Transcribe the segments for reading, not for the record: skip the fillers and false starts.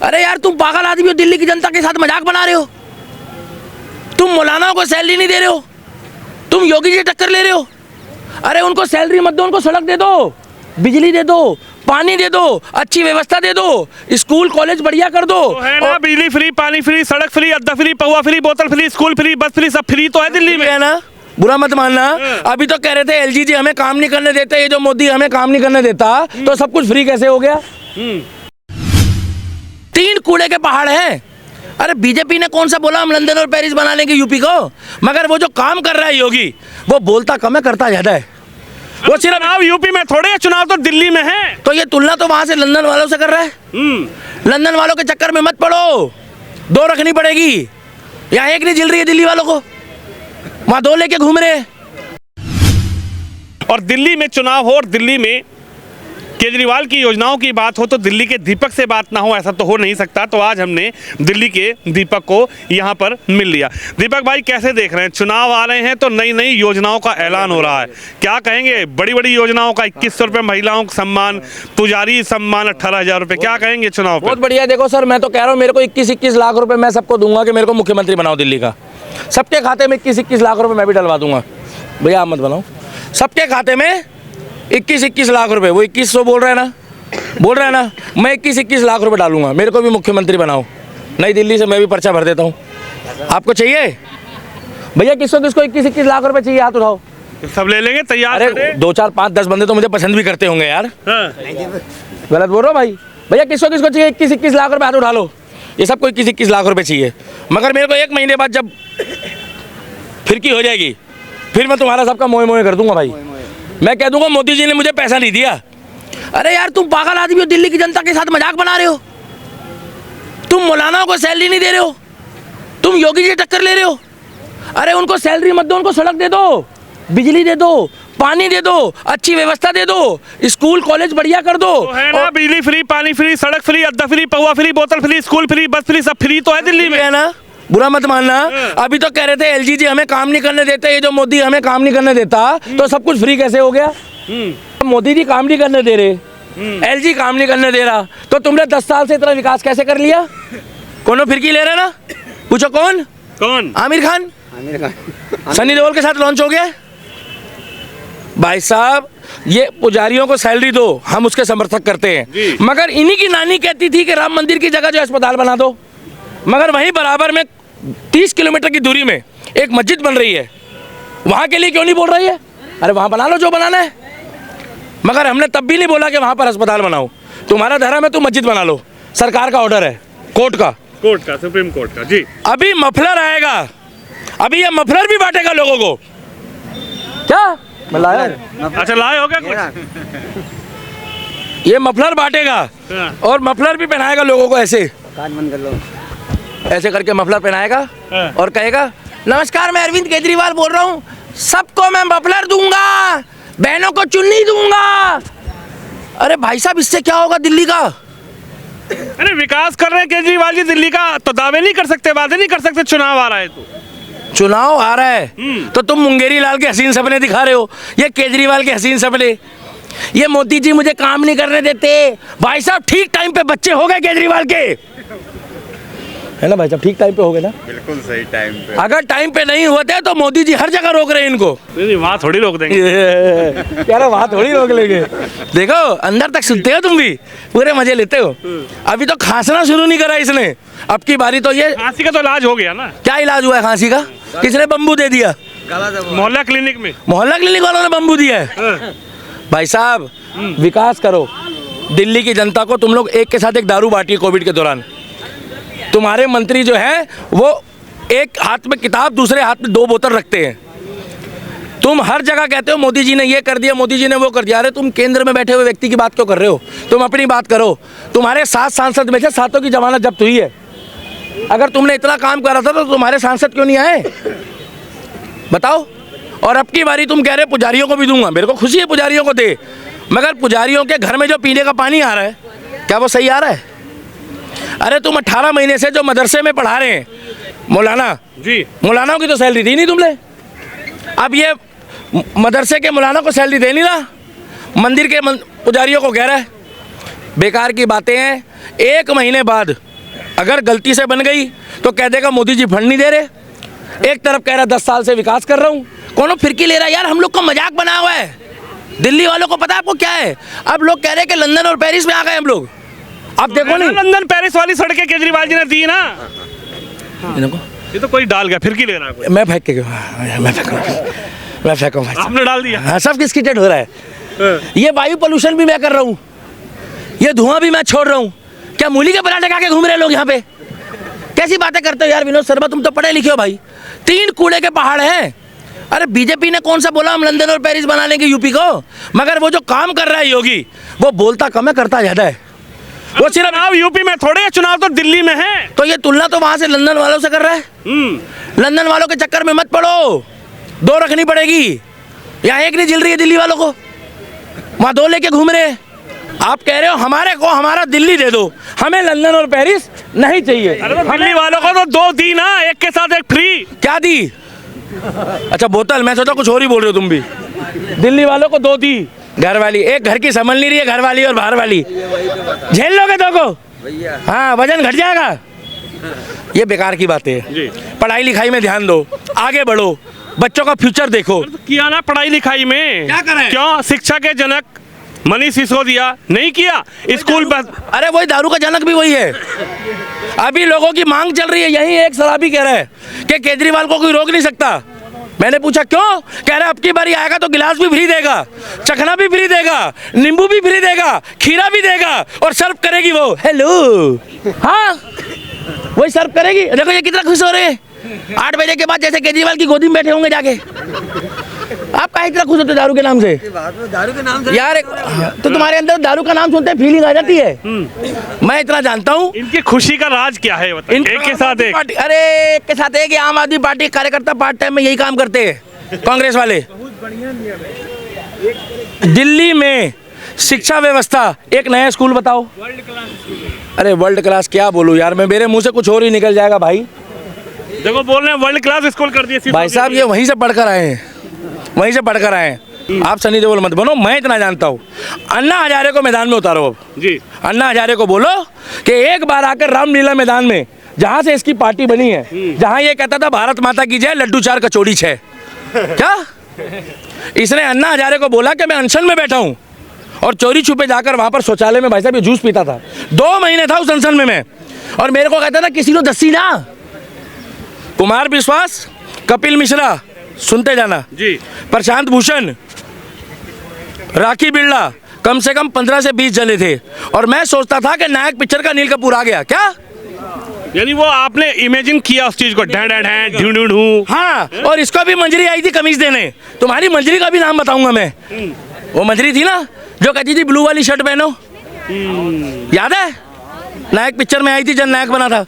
अरे यार तुम पागल आदमी हो, दिल्ली की जनता के साथ मजाक बना रहे हो। तुम मौलानाओं को सैलरी नहीं दे रहे हो, तुम योगी जी टक्कर ले रहे हो। अरे उनको सैलरी मत दो, उनको सड़क दे दो, बिजली दे दो, पानी दे दो, अच्छी व्यवस्था दे दो, स्कूल कॉलेज बढ़िया कर दो। तो है ना, बिजली फ्री, पानी फ्री, सड़क फ्री, अद्दा फ्री, पौवा फ्री, बोतल फ्री, स्कूल फ्री, बस फ्री, सब फ्री तो है दिल्ली में, है ना। बुरा मत मानना, अभी तो कह रहे थे एलजी जी हमें काम नहीं करने देते, ये जो मोदी हमें काम नहीं करने देता तो सब कुछ फ्री कैसे हो गया। 3 कूड़े के पहाड़ हैं। अरे बीजेपी ने कौन सा बोला हम लंदन और पेरिस बना लेंगे यूपी को, मगर वो जो काम कर रहा है योगी, वो बोलता कम है करता ज्यादा है। वो सिर्फ चुनाव यूपी में थोड़े, चुनाव तो दिल्ली में है। तो ये तुलना तो वहां से लंदन वालों से कर रहा है। लंदन वालों के चक्कर में मत पड़ो, 2 रखनी पड़ेगी। यहाँ 1 नहीं झिल रही है दिल्ली वालों को, वहां 2 लेके घूम रहे हैं। और दिल्ली में चुनाव हो और दिल्ली में केजरीवाल की योजनाओं की बात हो तो दिल्ली के दीपक से बात ना हो, ऐसा तो हो नहीं सकता। तो आज हमने दिल्ली के दीपक को यहाँ पर मिल लिया। दीपक भाई कैसे देख रहे हैं, चुनाव आ रहे हैं तो नई नई योजनाओं का ऐलान हो रहा है, क्या कहेंगे? बड़ी बड़ी योजनाओं का 2100 रुपये महिलाओं का सम्मान, पुजारी सम्मान 18,000 रुपये, क्या कहेंगे चुनाव पे? बहुत बढ़िया। देखो सर, मैं तो कह रहा हूँ मेरे को 21-21 लाख रुपए मैं सबको दूंगा कि मेरे को मुख्यमंत्री बनाओ दिल्ली का। सबके खाते में 21-21 लाख रुपए मैं भी डलवा दूंगा। भैया आप मत बनाओ, सबके खाते में 21-21 लाख रुपए। वो 2100 बोल रहे हैं ना, मैं 21-21 लाख रुपए डालूंगा, मेरे को भी मुख्यमंत्री बनाओ। नई दिल्ली से मैं भी पर्चा भर देता हूँ। आपको चाहिए भैया? किसको 21-21 लाख रुपए चाहिए? हाथ उठाओ, सब ले लेंगे, तैयार। अरे 2 4 5 10 बंदे तो मुझे पसंद भी करते होंगे यार। गलत बोल रहा हूँ भाई? भैया किसको चाहिए 21-21 लाख रुपए? हाथ उठा लो। ये सबको 21-21 लाख रुपए चाहिए, मगर मेरे को 1 महीने बाद जब फिरकी हो जाएगी, फिर मैं तुम्हारा सबका मोए कर दूंगा भाई। मैं कह दूंगा मोदी जी ने मुझे पैसा नहीं दिया। अरे यार तुम पागल आदमी हो, दिल्ली की जनता के साथ मजाक बना रहे हो। तुम मौलानाओं को सैलरी नहीं दे रहे हो, तुम योगी जी टक्कर ले रहे हो। अरे उनको सैलरी मत दो, उनको सड़क दे दो, बिजली दे दो, पानी दे दो, अच्छी व्यवस्था दे दो, स्कूल कॉलेज बढ़िया कर दो। तो है ना, बिजली फ्री, पानी फ्री, सड़क फ्री, अद्दा फ्री, पौवा फ्री, बोतल फ्री, स्कूल फ्री, बस फ्री, सब फ्री तो है दिल्ली में, है ना। बुरा मत मानना, अभी तो कह रहे थे एलजी जी हमें काम नहीं करने देते, ये जो मोदी हमें काम नहीं करने देता तो सब कुछ फ्री कैसे हो गया। मोदी जी काम नहीं करने दे रहे, एलजी काम नहीं करने दे रहा, तो तुमने 10 साल से इतना विकास कैसे कर लिया? कोनो फिरकी ले रहे ना, पूछो कौन? आमिर खान सनी देओल के साथ लॉन्च हो गया। भाई साहब ये पुजारियों को सैलरी दो, हम उसके समर्थक करते हैं, मगर इन्हीं की नानी कहती थी कि राम मंदिर की जगह जो अस्पताल बना दो, मगर वहीं बराबर में 30 किलोमीटर की दूरी में एक मस्जिद बन रही है, वहाँ के लिए क्यों नहीं बोल रही है? अरे वहाँ बना लो जो बनाना है, मगर हमने तब भी नहीं बोला कि वहाँ पर अस्पताल बनाओ। तुम्हारा धर्म है, तुम मस्जिद बना लो, सरकार का ऑर्डर है, कोर्ट का, सुप्रीम कोर्ट का। जी अभी मफलर आएगा, अभी ये मफलर भी बांटेगा लोगों को। क्या मैं लाया? अच्छा लाए हो क्या कुछ? ये मफलर बांटेगा और मफलर भी पहनाएगा लोगों को, ऐसे कान बंद कर लो, ऐसे करके मफलर पहनाएगा और कहेगा नमस्कार मैं अरविंद केजरीवाल बोल रहा हूँ, सबको मैं मफलर दूंगा, बहनों को चुन्नी दूंगा। अरे भाई साहब इससे क्या होगा दिल्ली का? अरे विकास कर रहे हैं केजरीवाल जी दिल्ली का, तो दावे नहीं कर सकते, वादे नहीं कर सकते, चुनाव आ रहा है तो। चुनाव आ रहा है तो तुम मुंगेरी लाल के हसीन सपने दिखा रहे हो, ये केजरीवाल के हसीन सपने। ये मोदी जी मुझे काम नहीं करने देते। भाई साहब ठीक टाइम पे बच्चे हो गए केजरीवाल के, है ना भाई साहब? ठीक टाइम पे हो गए ना? बिल्कुल सही टाइम पे। अगर टाइम पे नहीं होते तो मोदी जी हर जगह रोक रहे हैं इनको। नहीं वहाँ थोड़ी रोक देंगे। कह रहा वहाँ थोड़ी रोक लेंगे। देखो अंदर तक सुनते हो तुम भी, पूरे मजे लेते हो। अभी तो खांसना शुरू नहीं करा इसने, अब की बारी तो ये। खांसी का तो इलाज हो गया ना? क्या इलाज हुआ है खांसी का? किसने बम्बू दे दिया? मोहल्ला क्लिनिक में, मोहल्ला क्लिनिक वालों ने बम्बू दिया है। भाई साहब विकास करो, दिल्ली की जनता को तुम लोग एक के साथ एक दारू बांटी कोविड के दौरान। तुम्हारे मंत्री जो है वो एक हाथ में किताब दूसरे हाथ में 2 बोतल रखते हैं। तुम हर जगह कहते हो मोदी जी ने ये कर दिया, मोदी जी ने वो कर दिया। अरे तुम केंद्र में बैठे हुए व्यक्ति की बात क्यों कर रहे हो? तुम अपनी बात करो। तुम्हारे 7 सांसद में से 7 की जमानत जब्त हुई है। अगर तुमने इतना काम करा था तो तुम्हारे सांसद क्यों नहीं आए बताओ? और अब की बारी तुम कह रहे पुजारियों को भी दूंगा, मेरे को खुशी है पुजारियों को दे, मगर पुजारियों के घर में जो पीने का पानी आ रहा है क्या वो सही आ रहा है? अरे तुम 18 महीने से जो मदरसे में पढ़ा रहे हैं मौलाना जी, मौलानाओं की तो सैलरी दी नहीं तुमने। अब ये मदरसे के मौलाना को सैलरी दे नहीं रहा, मंदिर के पुजारियों को कह रहा है। बेकार की बातें हैं। 1 महीने बाद अगर गलती से बन गई तो कह देगा मोदी जी फंड नहीं दे रहे। एक तरफ कह रहा 10 साल से विकास कर रहा हूँ, कौन फिरकी ले रहा है यार। हम लोग को मजाक बना हुआ है, दिल्ली वालों को पता है आपको क्या है। अब लोग कह रहे हैं कि लंदन और पेरिस में आ गए हम लोग। आप देखो नहीं, लंदन पेरिस वाली सड़कें केजरीवाल जी ने दी ना, इनको ये तो कोई डाल गया, फिरकी ले रहा है कोई। मैं फेंक के मैं फेंकूँ भाई, आपने डाल दिया। हाँ, सब किसकी टेट हो रहा है। ये वायु पोल्यूशन भी मैं कर रहा हूँ, ये धुआं भी मैं छोड़ रहा हूँ। क्या मूली के पराठे खा के घूम रहे लोग यहाँ पे? कैसी बातें करते हो यार विनोद शर्मा, तुम तो पढ़े लिखे हो भाई। 3 कूड़े के पहाड़ हैं। अरे बीजेपी ने कौन सा बोला हम लंदन और पेरिस बना लेंगे यूपी को, मगर वो जो काम कर रहा है योगी, वो बोलता कम है करता ज्यादा है। वो सिर्फ चुनाव यूपी में थोड़े, चुनाव तो दिल्ली में है। तो ये तुलना तो वहां से लंदन वालों से कर रहा है। लंदन वालों के चक्कर में मत पड़ो, 2 रखनी पड़ेगी। यहाँ 1 नहीं झिल रही है दिल्ली वालों को, वहां 2 लेके घूम रहे हैं। आप कह रहे हो हमारे को हमारा दिल्ली दे दो, हमें लंदन और पेरिस नहीं चाहिए। अरे तो दिल्ली वालों को तो 2 दी ना, एक के साथ एक फ्री। क्या दी? अच्छा बोतल, मैं सोचा कुछ और ही बोल रहे हो तुम भी। दिल्ली वालों को 2 दी, घर वाली एक घर की संभल नहीं रही है, घर वाली और बाहर वाली झेल लोगे 2 को। हाँ, वजन घट जाएगा। ये बेकार की बातें है। पढ़ाई लिखाई में ध्यान दो, आगे बढ़ो, बच्चों का फ्यूचर देखो। तो किया ना पढ़ाई लिखाई में, क्या करें? क्यों? शिक्षा के जनक मनीष सिसोदिया नहीं किया स्कूल बस। अरे वही दारू का जनक भी वही है। अभी लोगों की मांग चल रही है, यही एक शराबी कह रहा है कि केजरीवाल को कोई रोक नहीं सकता। मैंने पूछा क्यों? कह रहा अब की बारी आएगा तो गिलास भी फ्री देगा, चखना भी फ्री देगा, नींबू भी फ्री देगा, खीरा भी देगा, और सर्व करेगी वो। हेलो, हाँ वही सर्व करेगी। देखो ये कितना खुश हो रहे हैं। 8 बजे के बाद जैसे केजरीवाल की गोदी में बैठे होंगे जाके। आप काहे इतना खुश होते दारू के नाम से? दारू के नाम से यार तो तुम्हारे अंदर दारू का नाम सुनते फीलिंग आ जाती है। मैं इतना जानता हूँ। इनकी खुशी का राज क्या है बताइए? एक के साथ एक। अरे एक के साथ एक, आम आदमी पार्टी कार्यकर्ता पार्ट टाइम में यही काम करते हैं कांग्रेस वाले। दिल्ली में शिक्षा व्यवस्था, एक नया स्कूल बताओ। अरे वर्ल्ड क्लास क्या बोलूं यार मैं, मेरे मुंह से कुछ और ही निकल जाएगा भाई। देखो बोल रहे हैं वर्ल्ड क्लास स्कूल कर दिए भाई साहब, ये वहीं से पढ़कर आए हैं, वहीं से पढ़कर आए हैं। आप सनी देओल मत बनो, मैं इतना जानता हूँ। अन्ना हजारे को मैदान में उतारो अब जी। अन्ना हजारे को बोलो कि एक बार आकर रामलीला मैदान में, जहाँ से इसकी पार्टी बनी है, जहाँ ये कहता था भारत माता की जय, लड्डू 4 कचौड़ी 6, क्या इसने अन्ना हजारे को बोला कि मैं अनशन में बैठा हूँ, और चोरी छुपे जाकर वहाँ पर शौचालय में भाई साहब ये जूस पीता था। 2 महीने था उस अनशन में मैं, और मेरे को कहता था किसी ने दस्सी ना। कुमार विश्वास, कपिल मिश्रा, सुनते जाना जी, प्रशांत भूषण, राखी बिरला, कम से कम 15 से 20 जने थे। और मैं सोचता था कि नायक पिक्चर का नील कपूर आ गया क्या। यानी वो आपने इमेजिन किया उस चीज को, ढूं ढूं ढूं। हाँ, और इसको भी मंजरी आई थी कमीज देने। तुम्हारी मंजरी का भी नाम बताऊंगा मैं। वो मंजरी थी ना जो कहती थी ब्लू वाली शर्ट पहनो, याद है? नायक पिक्चर में आई थी, जननायक बना था।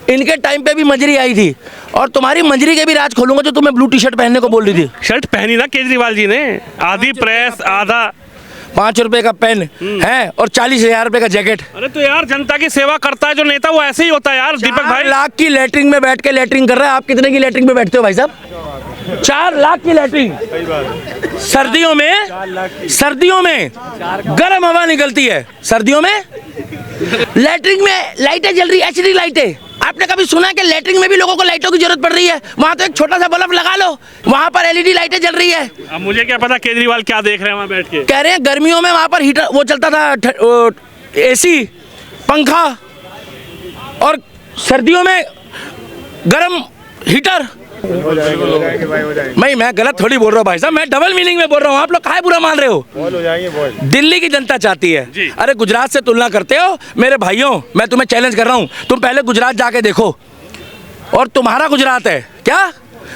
इनके टाइम पे भी मंजरी आई थी, और तुम्हारी मंजरी के भी राज खोलूंगा जो तुम्हें ब्लू टी शर्ट पहनने को बोल रही थी। शर्ट पहनी ना केजरीवाल जी ने, आधी प्रेस आधा। 5 रुपए का पेन है और 40,000 रुपए का जैकेट। अरे तो यार जनता की सेवा करता है जो नेता, वो ऐसे ही होता है यार। दीपक 4 भाई लाख की लेटरिंग में बैठ के लेटरिंग कर रहा है। आप कितने की लेटरिंग में बैठते हो भाई साहब? 4 लाख की लेटरिंग। सर्दियों में गर्म हवा निकलती है, सर्दियों में लेटरिंग में लाइटें जल रही, एचडी लाइटें। आपने कभी सुना है कि लेटरिंग में भी लोगों को लाइटों की जरूरत पड़ रही है? वहां तो एक छोटा सा बल्ब लगा लो, वहां पर एलईडी लाइटें जल रही है। अब मुझे क्या पता केजरीवाल क्या देख रहे हैं वहां बैठ के। कह रहे हैं गर्मियों में वहां पर हीटर वो चलता था, एसी, पंखा, और सर्दियों में गर्म हीटर। मैं गलत थोड़ी बोल रहा हूँ भाई साहब, मैं डबल मीनिंग में बोल रहा हूँ। आप लोग काहे बुरा मान रहे हो? दिल्ली की जनता चाहती है। अरे गुजरात से तुलना करते हो मेरे भाइयों, मैं तुम्हें चैलेंज कर रहा हूँ, तुम पहले गुजरात जाके देखो। और तुम्हारा गुजरात है क्या?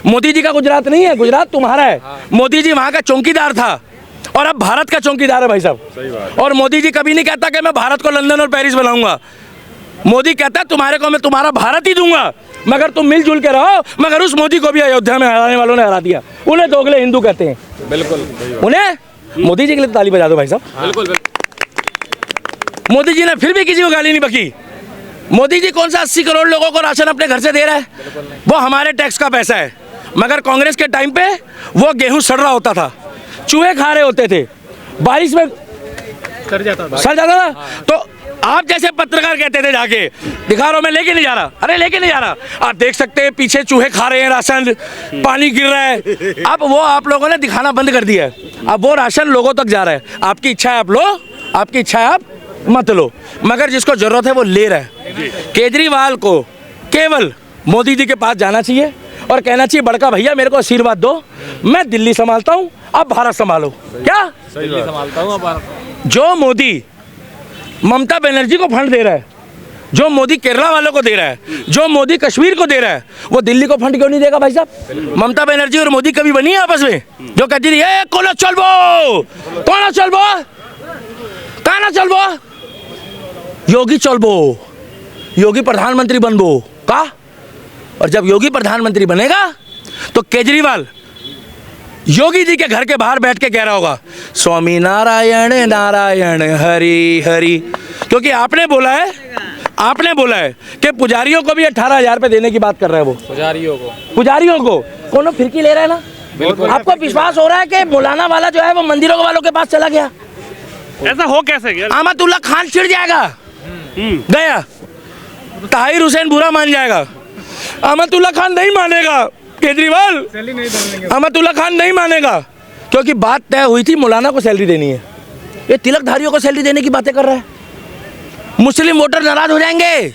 मोदी जी का गुजरात नहीं है, गुजरात तुम्हारा है। मोदी जी वहाँ का चौकीदार था, और अब भारत का चौकीदार है भाई साहब। और मोदी जी कभी नहीं कहता कि मैं भारत को लंदन और पेरिस बनाऊंगा। मोदी कहता है तुम्हारे को मैं तुम्हारा भारत ही दूंगा, मगर तुम मिलजुल के रहो। मगर उस मोदी को भी अयोध्या में हराने वालों ने हरा दिया। उन्हें दोगले हिंदू कहते हैं। बिल्कुल, उन्हें मोदी जी के लिए ताली बजा दो भाई साहब। बिल्कुल। मोदी जी ने फिर भी किसी को गाली नहीं बकी। मोदी जी कौन सा 80 करोड़ लोगों को राशन अपने घर से दे रहा है? वो हमारे टैक्स का पैसा है। मगर कांग्रेस के टाइम पे वो गेहूं सड़ रहा होता था, चूहे खा रहे होते थे, बारिश में सर जाता था। सर जाता था। तो आप जैसे पत्रकार कहते थे जाके दिखा रहा हूं मैं, लेके नहीं जा रहा, अरे लेके नहीं जा रहा। आप देख सकते हैं पीछे चूहे खा रहे हैं राशन, पानी गिर रहा है। अब वो आप लोगों ने दिखाना बंद कर दिया है, अब वो राशन लोगों तक जा रहा है। आपकी इच्छा है आप लो, आपकी इच्छा है आप मत लो, मगर जिसको जरूरत है वो ले रहा है। केजरीवाल को केवल मोदी जी के पास जाना चाहिए और कहना चाहिए बड़का भैया मेरे को आशीर्वाद दो, मैं दिल्ली संभालता हूं, अब भारत संभालो। क्या दिल्ली संभालता हूँ अब। जो मोदी ममता बनर्जी को फंड दे रहा है, जो मोदी केरला वालों को दे रहा है, जो मोदी कश्मीर को दे रहा है, वो दिल्ली को फंड क्यों नहीं देगा भाई साहब? ममता बनर्जी और मोदी कभी बनी है आपस में जो कहती रही है कोलो चलबो, कौन चलबो, कहाँ चलबो, योगी चलबो, योगी प्रधानमंत्री बनबो का? और जब योगी प्रधानमंत्री बनेगा तो केजरीवाल योगी जी के घर के बाहर बैठ के कह रहा होगा स्वामी नारायण नारायण हरि हरि, क्योंकि आपने बोला है कि पुजारियों को भी 18,000 रुपए देने की बात कर रहा है। वो पुजारियों को कौन फिरकी ले रहा है ना? आपको विश्वास हो रहा है कि मौलाना वाला जो है वो मंदिरों वालों के पास चला गया? ऐसा हो कैसे गया? अहमदुल्ला खान चिढ़ जाएगा, गया ताहिर हुसैन बुरा मान जाएगा, अहमदुल्ला खान नहीं मानेगा, केजरीवाल अहमदुल्ला खान नहीं मानेगा, क्योंकि बात तय हुई थी मौलाना को सैलरी देनी है। ये तिलकधारियों को सैलरी देने की बातें कर रहा है। मुस्लिम वोटर नाराज हो जाएंगे,